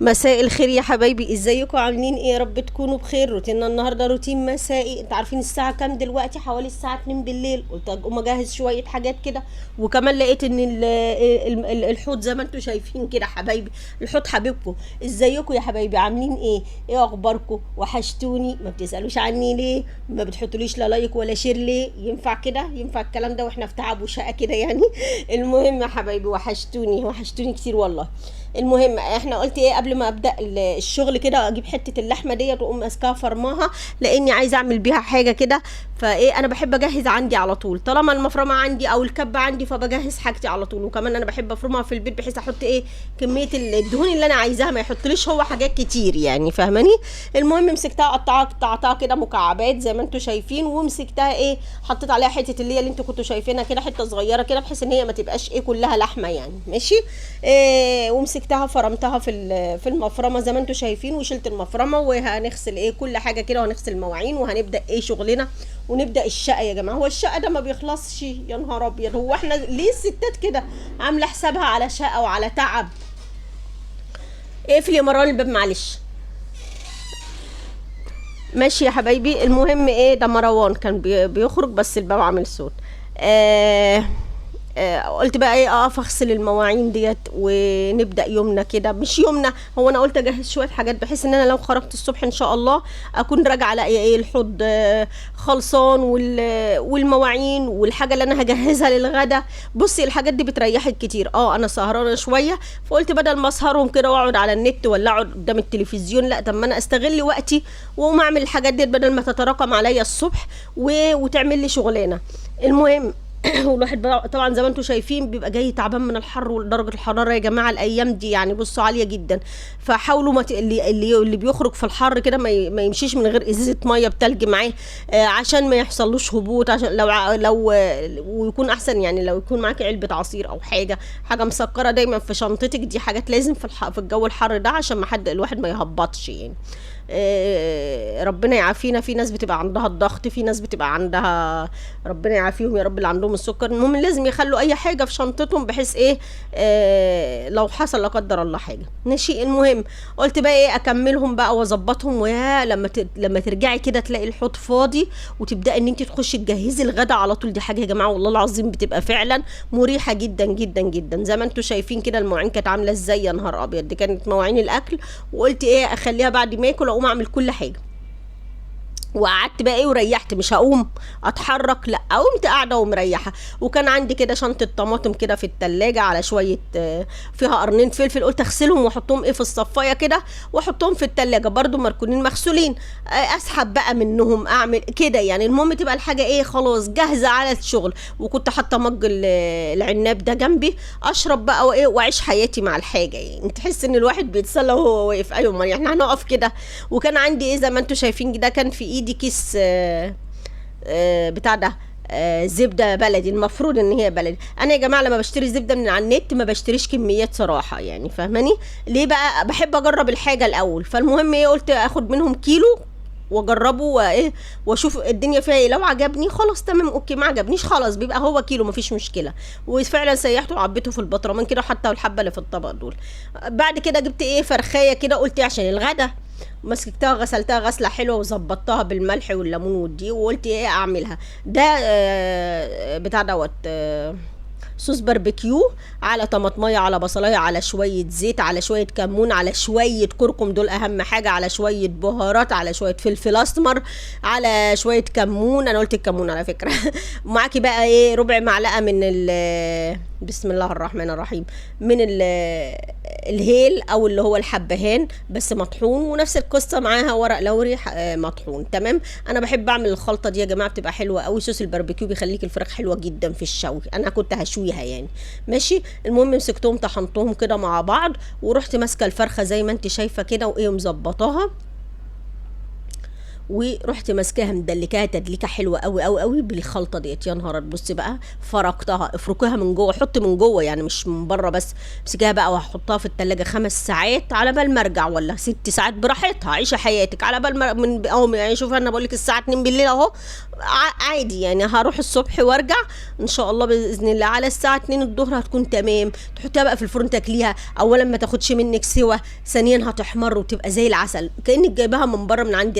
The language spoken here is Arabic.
مساء الخير يا حبايبي، ازيكم عاملين ايه؟ يا رب تكونوا بخير. روتيننا النهارده روتين مسائي. انتوا عارفين الساعه كام دلوقتي؟ حوالي الساعه 2 بالليل. قلت اقوم اجهز شويه حاجات كده، وكمان لقيت ان الحوت زي ما انتوا شايفين كده حبايبي. الحوت حبيبكم. ازيكم يا حبايبي؟ عاملين ايه؟ ايه اخباركم؟ وحشتوني. ما بتسالوش عني ليه؟ ما بتحطوليش لا لايك ولا شير ليه؟ ينفع كده؟ ينفع الكلام ده واحنا في تعب وشقه كده يعني؟ المهم يا حبايبي، وحشتوني وحشتوني كتير والله. المهم احنا قلت ايه قبل ما ابدا الشغل كده، اجيب حته اللحمه ديت واقوم ماسكاها فرماها، لاني عايزه اعمل بيها حاجه كده. فايه انا بحب اجهز عندي على طول، طالما المفرمه عندي او الكبه عندي فبجهز حاجتي على طول. وكمان انا بحب افرمها في البيت بحيث احط ايه كميه الدهون اللي انا عايزاها، ما يحطليش هو حاجات كتير يعني، فاهماني؟ المهم مسكتها قطعتها كده مكعبات زي ما انتوا شايفين، ومسكتها ايه حطيت عليها حته اللي انتوا كنتوا شايفينها كده، حته صغيره كده بحيث ان هي ما تبقاش ايه كلها لحمه يعني، ماشي. إيه ومسكتها فرمتها في المفرمه زي ما انتوا شايفين، وشلت المفرمه، وهنغسل ايه كل حاجه كده، وهنغسل المواعين، وهنبدا ايه شغلنا، ونبدا الشقه يا جماعه. هو الشقه ده ما بيخلصش يا نهار ابيض. هو احنا ليه الستات كده عامله حسابها على شقه وعلى تعب؟ اقفل يا مروان الباب معلش. ماشي يا حبايبي. المهم ايه، ده مروان كان بيخرج بس الباب عامل صوت. آه قلت بقى ايه اقف اغسل المواعين ديت ونبدا يومنا كده. مش يومنا، هو انا قلت اجهز شويه حاجات بحيث ان انا لو خرجت الصبح ان شاء الله اكون راجعه الاقي ايه الحوض خلصان، والمواعين والحاجه اللي انا هجهزها للغدا. بصي الحاجات دي بتريحك كتير. انا سهرانه شويه، فقلت بدل ما اسهرهم كده واقعد على النت ولا اقعد قدام التلفزيون، لا طب ما انا استغل وقتي واقوم اعمل الحاجات دي بدل ما تتراكم عليا الصبح وتعمل لي شغلانه. المهم والواحد طبعا زي ما انتم شايفين بيبقى جاي تعبان من الحر، ودرجه الحراره يا جماعه الايام دي يعني بصوا عاليه جدا. فحاولوا ما اللي بيخرج في الحر كده ما يمشيش من غير ازازه ميه بتلج معاه، عشان ما يحصلوش هبوط. عشان لو ويكون احسن يعني لو يكون معاك علبه عصير او حاجه مسكره دايما في شنطتك. دي حاجات لازم في الجو الحر ده عشان ما الواحد ما يهبطش يعني. ربنا يعافينا. في ناس بتبقى عندها الضغط، في ناس بتبقى عندها، ربنا يعافيهم يا رب، اللي عندهم السكر. المهم لازم يخلوا اي حاجه في شنطتهم بحيث ايه لو حصل لا قدر الله حاجه، ماشي. المهم قلت بقى ايه اكملهم بقى واظبطهم، ويا لما ترجعي كده تلاقي الحوض فاضي وتبداي ان انت تخشي تجهزي الغدا على طول. دي حاجه يا جماعه والله العظيم بتبقى فعلا مريحه جدا جدا جدا. زي ما انتم شايفين كده المواعين كانت عامله ازاي يا نهار ابيض. دي كانت مواعين الاكل، وقلت ايه اخليها بعد ما اكل اقوم اعمل كل حاجه. وقعدت بقى ايه وريحت، مش هقوم اتحرك، لا قمت قاعده ومريحه. وكان عندي كده شنطه طماطم كده في التلاجة على شويه فيها قرنين فلفل، قلت اغسلهم واحطهم ايه في الصفايه كده واحطهم في التلاجة برضو مركونين مغسولين. اسحب بقى منهم اعمل كده يعني. المهم تبقى الحاجه ايه خلاص جاهزه على الشغل. وكنت حاطه مج العناب ده جنبي اشرب بقى وايه واعيش حياتي مع الحاجه يعني. تحس ان الواحد بيتسلى وهو واقف. ايوه ما احنا هنقف كده. وكان عندي ايه زي ما انتم شايفين ده، كان في ايدي كيس بتاع ده زبده بلدي. المفروض ان هي بلدي. انا يا جماعه لما بشتري زبده من على النت ما بشتريش كميات صراحه يعني، فاهماني؟ ليه بقى؟ بحب اجرب الحاجه الاول. فالمهم ايه قلت اخد منهم كيلو واجربه وايه واشوف الدنيا فيها ايه. لو عجبني خلاص تمام اوكي، ما عجبنيش خلاص بيبقى هو كيلو مفيش مشكله. وفعلا سيحته وعبيته في البطرمان كده، حتى الحبه اللي في الطبق دول. بعد كده جبت ايه فرخايه كده، قلت ايه عشان الغدا. مسكتها غسلتها غسله حلوه وظبطتها بالملح والليمون والدي، وقلت ايه اعملها. ده بتاع دوت صوص باربيكيو على طماطميه على بصلايه على شويه زيت على شويه كمون على شويه كركم، دول اهم حاجه، على شويه بهارات على شويه فلفل اسمر على شويه كمون. انا قلت الكمون على فكره. معاكي بقى ايه ربع معلقه من بسم الله الرحمن الرحيم، من الهيل او اللي هو الحبهان بس مطحون. ونفس القصه معاها ورق لوري مطحون. تمام. انا بحب اعمل الخلطه دي يا جماعه بتبقى حلوه قوي. صوص الباربيكيو بيخليك الفراخ حلوه جدا في الشوي. انا كنت هشويها يعني، ماشي. المهم مسكتهم طحنتهم كده مع بعض، ورحت ماسكه الفرخه زي ما انت شايفه كده وايه مظبطاها. ورحت ماسكاها مدلكاها تدليكه حلوه قوي قوي قوي بالخلطه ديت. يا نهار، بصي بقى فركتها، افركوها من جوه، حط من جوه يعني مش من بره بس. امسكيها بقى وهحطها في التلاجة 5 ساعات على بال ما ارجع، ولا 6 ساعات براحتها، عيشي حياتك على بال ما من اهو يعني. شوف انا بقول لك الساعه 2 بالليل اهو، عادي يعني، هروح الصبح وارجع ان شاء الله باذن الله على الساعه 2 الظهر هتكون تمام. تحطيها بقى في الفرن تاكليها، اولا ما تاخدش منك سوا، ثانيا هتحمر وتبقى زي العسل كانك جايباها من بره من عند